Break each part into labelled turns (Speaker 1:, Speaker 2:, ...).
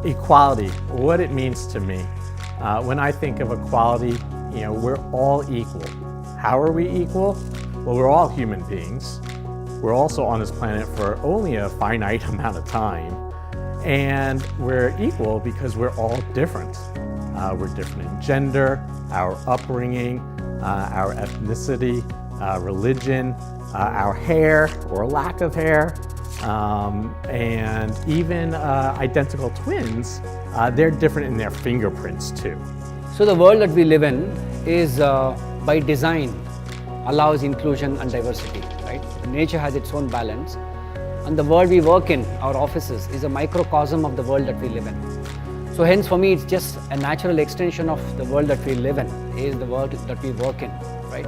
Speaker 1: Equality, what it means to me. When I think of equality, we're all equal. How are we equal? Well, we're all human beings. We're also on this planet for only a finite amount of time. And we're equal because we're all different. We're different in gender, our upbringing, our ethnicity, religion, our hair or lack of hair, and even identical twins, they're different in their fingerprints too.
Speaker 2: So the world that we live in is by design allows inclusion and diversity, right? Nature has its own balance, and the world we work in, our offices, is a microcosm of the world that we live in. So hence for me it's just a natural extension of the world that we live in, is the world that we work in, right?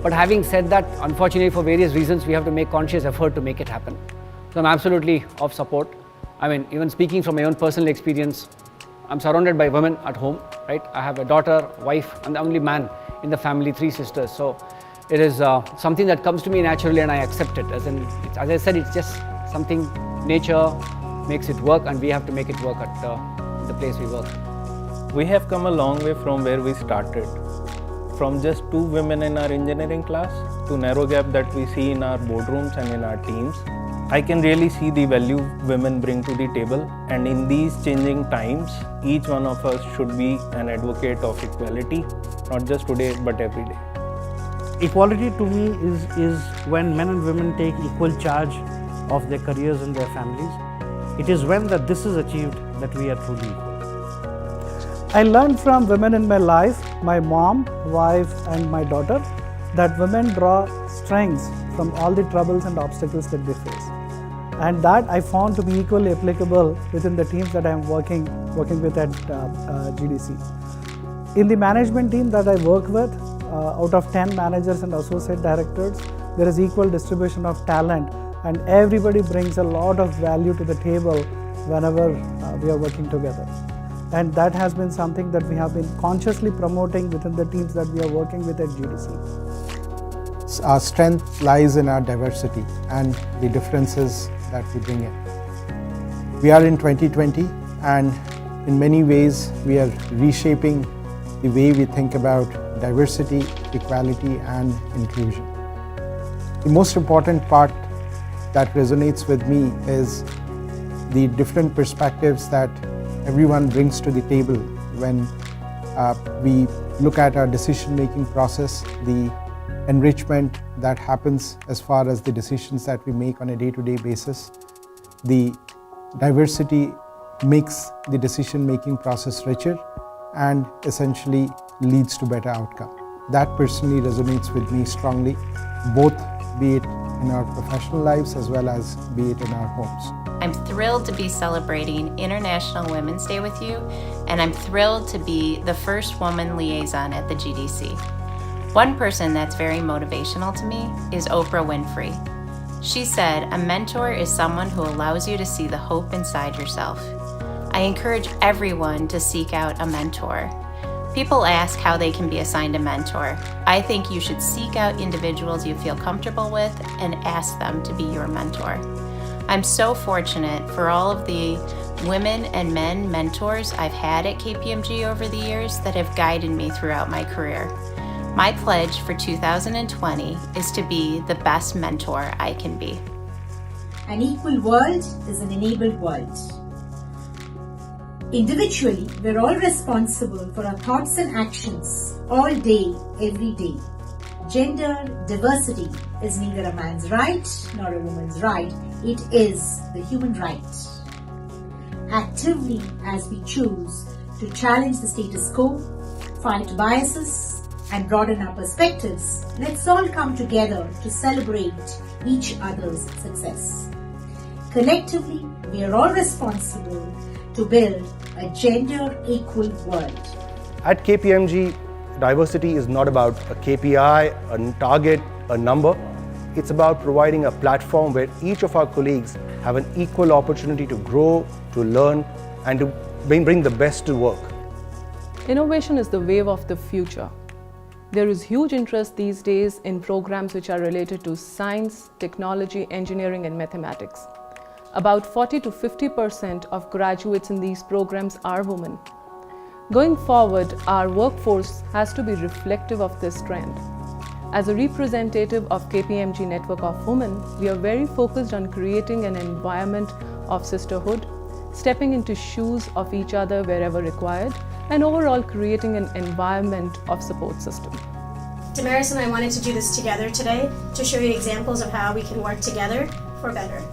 Speaker 2: But having said that, unfortunately for various reasons we have to make conscious effort to make it happen. So I'm absolutely of support. I mean, even speaking from my own personal experience, I'm surrounded by women at home, right? I have a daughter, wife, and the only man in the family, 3 sisters. So it is something that comes to me naturally and I accept it. As I said, it's just something nature makes it work and we have to make it work at the place we work.
Speaker 3: We have come a long way from where we started. From just 2 women in our engineering class to narrow gap that we see in our boardrooms and in our teams. I can really see the value women bring to the table, and in these changing times, each one of us should be an advocate of equality, not just today but every day.
Speaker 4: Equality to me is when men and women take equal charge of their careers and their families. It is when that this is achieved that we are truly equal. I learned from women in my life, my mom, wife and my daughter, that women draw strengths from all the troubles and obstacles that they face. And that I found to be equally applicable within the teams that I am working with at GDC. In the management team that I work with, out of 10 managers and associate directors, there is equal distribution of talent and everybody brings a lot of value to the table whenever we are working together. And that has been something that we have been consciously promoting within the teams that we are working with at GDC.
Speaker 5: Our strength lies in our diversity and the differences that we bring in. We are in 2020 and in many ways we are reshaping the way we think about diversity, equality and inclusion. The most important part that resonates with me is the different perspectives that everyone brings to the table when we look at our decision-making process, the enrichment that happens as far as the decisions that we make on a day-to-day basis. The diversity makes the decision-making process richer and essentially leads to better outcome. That personally resonates with me strongly, both be it in our professional lives as well as be it in our homes.
Speaker 6: I'm thrilled to be celebrating International Women's Day with you, and I'm thrilled to be the first woman liaison at the GDC. One person that's very motivational to me is Oprah Winfrey. She said, "A mentor is someone who allows you to see the hope inside yourself." I encourage everyone to seek out a mentor. People ask how they can be assigned a mentor. I think you should seek out individuals you feel comfortable with and ask them to be your mentor. I'm so fortunate for all of the women and men mentors I've had at KPMG over the years that have guided me throughout my career. My pledge for 2020 is to be the best mentor I can be.
Speaker 7: An equal world is an enabled world. Individually, we're all responsible for our thoughts and actions all day, every day. Gender diversity is neither a man's right nor a woman's right. It is the human right. Actively, as we choose to challenge the status quo, fight biases, and broaden our perspectives, let's all come together to celebrate each other's success. Collectively, we are all responsible to build a gender-equal world.
Speaker 8: At KPMG, diversity is not about a KPI, a target, a number. It's about providing a platform where each of our colleagues have an equal opportunity to grow, to learn, and to bring the best to work.
Speaker 9: Innovation is the wave of the future. There is huge interest these days in programs which are related to science, technology, engineering, and mathematics. About 40 to 50% of graduates in these programs are women. Going forward, our workforce has to be reflective of this trend. As a representative of KPMG Network of Women, we are very focused on creating an environment of sisterhood, stepping into shoes of each other wherever required, and overall creating an environment of support system.
Speaker 10: Damaris and I wanted to do this together today to show you examples of how we can work together for better.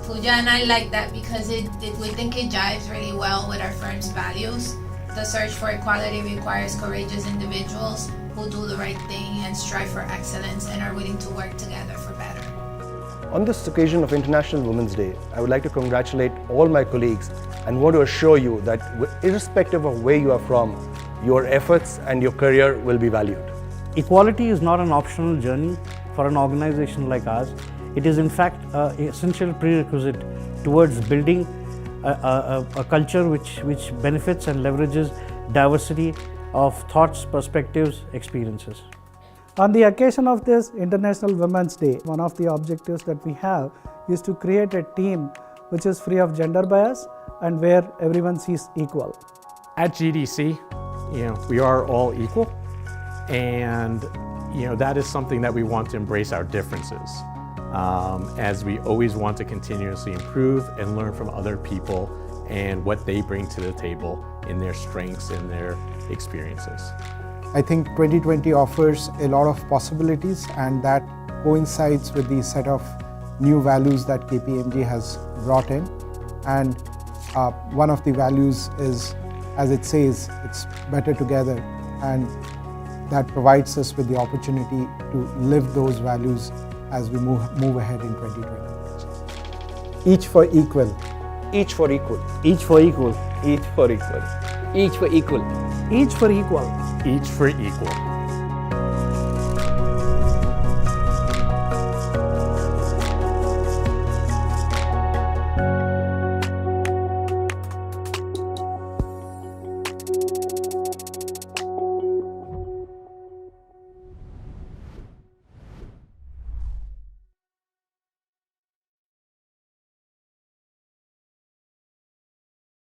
Speaker 11: Pooja and I like that because we think it jives really well with our firm's values. The search for equality requires courageous individuals who do the right thing and strive for excellence and are willing to work together for better.
Speaker 8: On this occasion of International Women's Day, I would like to congratulate all my colleagues and want to assure you that irrespective of where you are from, your efforts and your career will be valued.
Speaker 4: Equality is not an optional journey for an organization like ours. It is in fact an essential prerequisite towards building a culture which benefits and leverages diversity of thoughts, perspectives, experiences.
Speaker 12: On the occasion of this International Women's Day, one of the objectives that we have is to create a team which is free of gender bias and where everyone sees equal.
Speaker 1: At GDC, we are all equal, and that is something that we want to embrace our differences, as we always want to continuously improve and learn from other people and what they bring to the table in their strengths and their experiences.
Speaker 5: I think 2020 offers a lot of possibilities, and that coincides with the set of new values that KPMG has brought in. And one of the values is, as it says, it's better together, and that provides us with the opportunity to live those values as we move ahead in 2020.
Speaker 8: Each for equal. Each for equal.
Speaker 4: Each for equal.
Speaker 3: Each for equal.
Speaker 2: Each for equal.
Speaker 4: Each for equal.
Speaker 1: Each for equal.